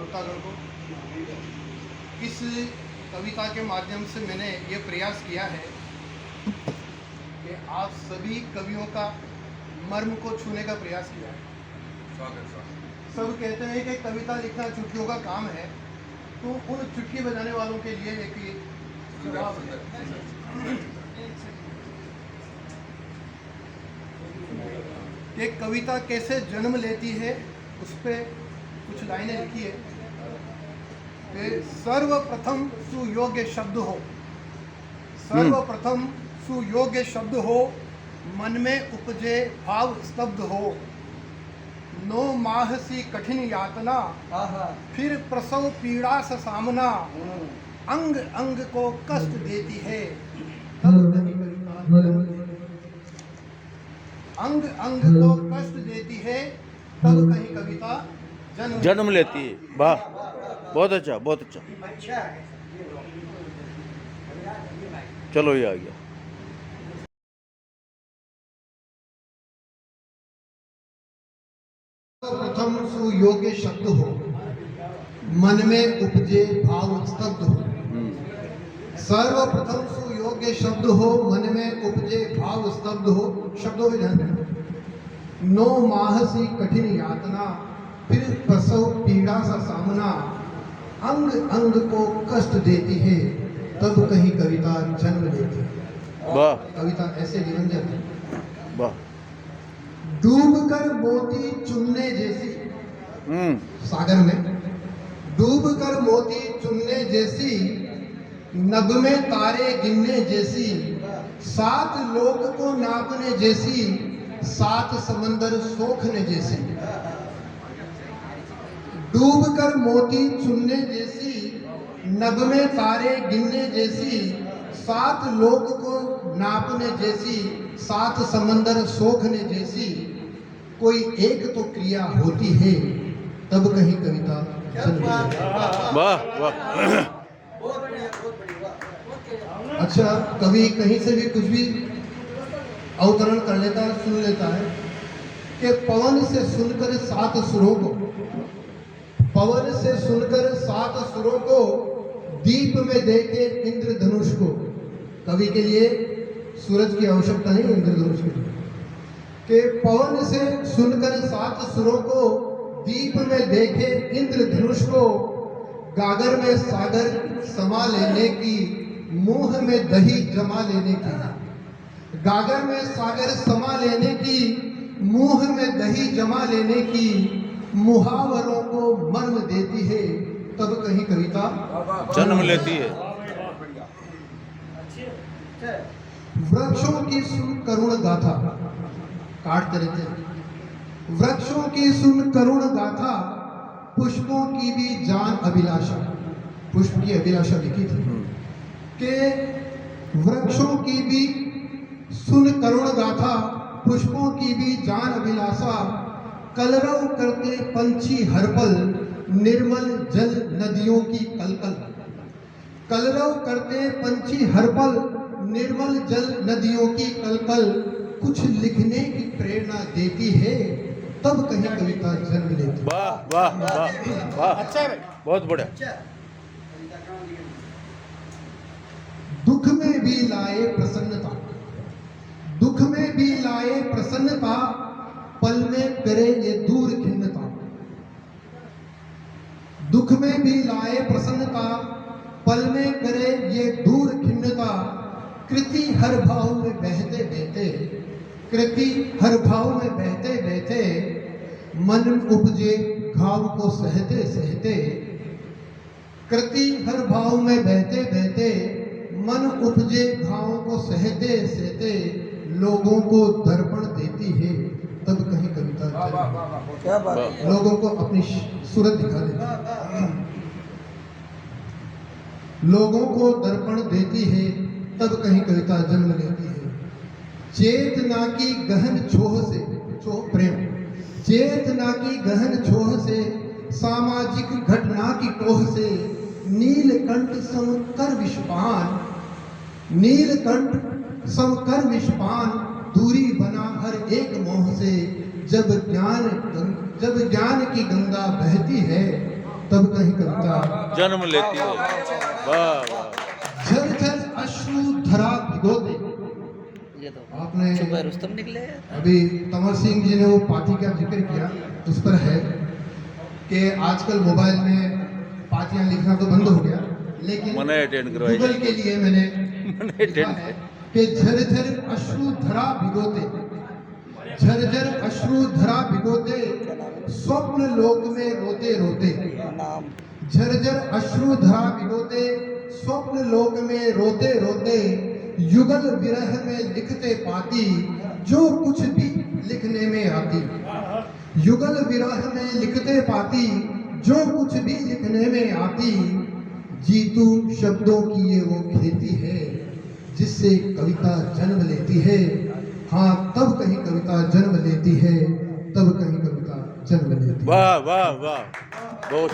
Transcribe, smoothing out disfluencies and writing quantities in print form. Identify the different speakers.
Speaker 1: श्रोतागण को, इस कविता के माध्यम से मैंने ये प्रयास किया है कि आप सभी कवियों का मर्म को छूने का प्रयास किया है। सब कहते हैं कि कविता लिखना चुटकियों का काम है, तो उन चुटकी बजाने वालों के लिए एक जवाब है कि कविता कैसे जन्म लेती है। उस पर कुछ लाइनें लिखी है कि सर्वप्रथम सुयोग्य शब्द हो, सर्वप्रथम सुयोग्य शब्द हो, मन में उपजे भाव स्तब्ध हो, 9 माह सी कठिन यातना, फिर प्रसव पीड़ा सा सामना, अंग अंग को कष्ट देती है तब कहीं कविता, अंग अंग को कष्ट देती है तब कहीं कविता
Speaker 2: जन्म लेती है। वाह, बहुत अच्छा, बहुत अच्छा। चलो ये आ गया।
Speaker 1: प्रथम सुयोग्य शब्द हो, मन में उपजे भाव स्तब्ध हो। सर्वप्रथम सुयोग्य शब्द हो, मन में उपजे भाव स्तब्ध हो। शब्दों में ध्यान देना। 9 माह सी कठिन यातना, फिर प्रसव पीड़ा सा सामना, अंग अंग को कष्ट देती है तब कहीं कविता जन्म लेती है।
Speaker 2: वाह,
Speaker 1: कविता ऐसे निरंजन है।
Speaker 2: वाह।
Speaker 1: डूब कर मोती चुनने जैसी, सागर में डूब कर मोती चुनने जैसी, नभ में तारे गिनने जैसी, 7 लोक को नापने जैसी, 7 समंदर सोखने जैसी। डूब कर मोती चुनने जैसी, नभ में तारे गिनने जैसी, 7 लोक को नापने जैसी, 7 समंदर सोखने जैसी, कोई एक तो क्रिया होती है तब कहीं कविता जन्म लेती है।
Speaker 2: वाह वाह।
Speaker 1: अच्छा, कवि कहीं से भी कुछ भी अवतरण कर लेता है, सुन लेता है कि पवन से सुनकर 7 सुरों को, पवन से सुनकर 7 सुरों को, दीप में देखे इंद्रधनुष को। कवि के लिए सूरज की आवश्यकता नहीं, इंद्रधनुष के लिए। कि पवन से सुनकर 7 सुरों को, दीप में देखे इंद्रधनुष को, गागर में सागर समा लेने की, मुंह में दही जमा लेने की। गागर में सागर समा लेने की, मुंह में दही जमा लेने की, मुहावरों को मर्म देती है तब कहीं कविता
Speaker 2: जन्म लेती है।
Speaker 1: वृक्षों की सुन करुण गाथा, काटते रहते हैं। वृक्षों की सुन करुण गाथा, पुष्पों की भी जान अभिलाषा। पुष्प की अभिलाषा लिखी थी कि वृक्षों की भी सुन करुण गाथा, पुष्पों की भी जान अभिलाषा, कलरव करते पंछी हर पल, निर्मल जल नदियों की कलकल। कलरव करते पंछी हर पल, निर्मल जल नदियों की कलकल, कुछ लिखने की प्रेरणा देती है तब कहीं कविता जन्म लेती है।
Speaker 2: वाह वाह वाह वाह, अच्छा है, बहुत बढ़िया।
Speaker 1: दुख में भी लाए प्रसन्नता, दुख में भी लाए प्रसन्नता, पल में करे ये दूर खिन्नता। दुख में भी लाए प्रसन्नता, पल में करे ये दूर खिन्नता, कृति हर भाव में बहते बहते, कृति हर भाव में बहते बहते, मन उपजे घाव को सहते सहते। कृति हर भाव में बहते बहते, मन उपजे घाव को सहते सहते, लोगों को दर्पण देती है तब कहीं कविता।
Speaker 3: क्या बात,
Speaker 1: लोगों को अपनी सूरत दिखा देती है, लोगों को दर्पण देती है तब कहीं कविता जन्म लेती है। चेतना की गहन छोह से, छोह प्रेम, चेतना की गहन छोह से, सामाजिक घटना की टोह से, नीलकंठ समकर विषपान, नीलकंठ समकर विषपान, दूरी बना हर एक मोह से। जब ज्ञान की गंगा बहती है, तब कहीं कविता
Speaker 2: जन्म लेती है। वाह वाह।
Speaker 1: झरझर अश्रु धरा भिगोते।
Speaker 3: ये तो
Speaker 1: आपने
Speaker 3: सुबह रुस्तम निकले।
Speaker 1: अभी तंवर सिंह जी ने वो पार्टी का जिक्र किया, उस पर है कि आजकल मोबाइल में पार्टियां लिखना तो बंद हो गया, लेकिन
Speaker 2: मने अटेंड करवाइए।
Speaker 1: गूगल के लिए मैंने
Speaker 2: मने
Speaker 1: लिखा
Speaker 2: अटेंड
Speaker 1: है कि झरझर अश्रु धरा भिगोते, झरझर अश्रु धरा भिगोते, स्वप्न लोक में रोते रोते।
Speaker 3: नाम
Speaker 1: झरझर अश्रु धरा भिगोते, स्वप्न लोक में रोते रोते, युगल विरह में लिखते पाती, जो कुछ भी लिखने में आती। युगल विरह में लिखते पाती, जो कुछ भी लिखने में आती। जीतू शब्दों की ये वो खेती है जिससे कविता जन्म लेती है। हाँ, तब कहीं कविता जन्म लेती है, तब कहीं कविता जन्म लेती है।
Speaker 2: वाह वाह वाह, बहुत